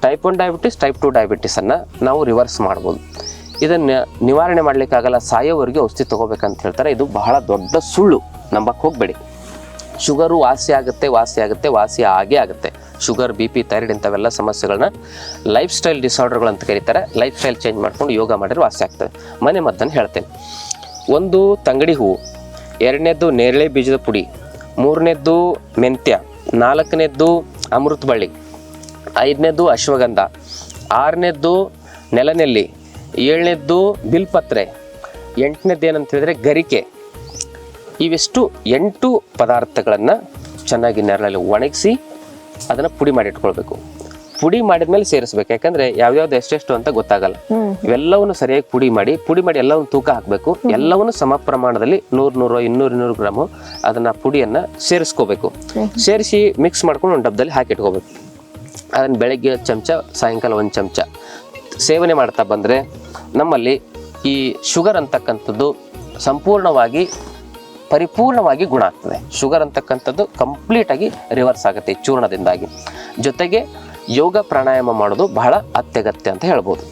Type 1 diabetes, type 2 ಡಯಾಬಿಟಿಸನ್ನು ನಾವು reverse ಮಾಡ್ಬೋದು. ಇದನ್ನು ನಿವಾರಣೆ ಮಾಡಲಿಕ್ಕಾಗಲ್ಲ, ಸಾಯೋವರೆಗೆ ಔಷಧಿ ತೊಗೋಬೇಕಂತ ಹೇಳ್ತಾರೆ. ಇದು ಬಹಳ ದೊಡ್ಡ ಸುಳ್ಳು, ನಂಬಕ್ಕೆ ಹೋಗಬೇಡಿ. ಶುಗರು ವಾಸಿ ಆಗೇ ಆಗುತ್ತೆ. ಶುಗರ್, ಬಿ ಪಿ, ಥೈರಾಯ್ಡ್ ಇಂಥವೆಲ್ಲ ಸಮಸ್ಯೆಗಳನ್ನ ಲೈಫ್ ಸ್ಟೈಲ್ ಡಿಸಾರ್ಡರ್ಗಳು ಅಂತ ಕರೀತಾರೆ. ಲೈಫ್ ಸ್ಟೈಲ್ ಚೇಂಜ್ ಮಾಡ್ಕೊಂಡು ಯೋಗ ಮಾಡಿದ್ರೆ ವಾಸಿ ಆಗ್ತದೆ. ಮನೆ ಮದ್ದನ್ನು ಹೇಳ್ತೇನೆ. 1 ತಂಗಡಿ ಹೂವು, 2ನೇದ್ದು ನೇರಳೆ ಬೀಜದ ಪುಡಿ, 3ನೇದ್ದು ಮೆಂತ್ಯ, 4ನೇದ್ದು ಅಮೃತ ಬಳ್ಳಿ, 5ನೇದ್ದು ಅಶ್ವಗಂಧ, 6ನೇದ್ದು ನೆಲನೆಲ್ಲಿ, 7ನೇದ್ದು ಬಿಲ್ಪತ್ರೆ, 8ನೇದ್ದು ಏನಂತ ಹೇಳಿದ್ರೆ ಗರಿಕೆ. ಇವಿಷ್ಟು 8 ಪದಾರ್ಥಗಳನ್ನು ಚೆನ್ನಾಗಿ ನೆರಳಲ್ಲಿ ಒಣಗಿಸಿ ಅದನ್ನು ಪುಡಿ ಮಾಡಿ ಇಟ್ಕೊಳ್ಬೇಕು. ಪುಡಿ ಮಾಡಿದ್ಮೇಲೆ ಸೇರಿಸ್ಬೇಕು, ಯಾಕಂದ್ರೆ ಯಾವ್ಯಾವ್ದು ಎಷ್ಟೆಷ್ಟು ಅಂತ ಗೊತ್ತಾಗಲ್ಲ. ಇವೆಲ್ಲವನ್ನು ಸರಿಯಾಗಿ ಪುಡಿ ಮಾಡಿ ಎಲ್ಲವನ್ನು ತೂಕ ಹಾಕಬೇಕು. ಎಲ್ಲವನ್ನು ಸಮ ಪ್ರಮಾಣದಲ್ಲಿ 100, 200 ಗ್ರಾಮು ಅದನ್ನ ಪುಡಿಯನ್ನ ಸೇರಿಸ್ಕೋಬೇಕು. ಸೇರಿಸಿ ಮಿಕ್ಸ್ ಮಾಡ್ಕೊಂಡು ಒಂದು ಡಬ್ಬದಲ್ಲಿ ಹಾಕಿ ಇಟ್ಕೋಬೇಕು. ಅದನ್ನ ಬೆಳಗ್ಗೆ 1 ಚಮಚ, ಸಾಯಂಕಾಲ 1 ಚಮಚ ಸೇವನೆ ಮಾಡ್ತಾ ಬಂದರೆ ನಮ್ಮಲ್ಲಿ ಈ ಶುಗರ್ ಅಂತಕ್ಕಂಥದ್ದು ಪರಿಪೂರ್ಣವಾಗಿ ಗುಣ ಆಗ್ತದೆ. ಶುಗರ್ ಅಂತಕ್ಕಂಥದ್ದು ಕಂಪ್ಲೀಟಾಗಿ ರಿವರ್ಸ್ ಆಗುತ್ತೆ ಈ ಚೂರ್ಣದಿಂದಾಗಿ. ಜೊತೆಗೆ ಯೋಗ ಪ್ರಾಣಾಯಾಮ ಮಾಡೋದು ಬಹಳ ಅತ್ಯಗತ್ಯ ಅಂತ ಹೇಳ್ಬೋದು.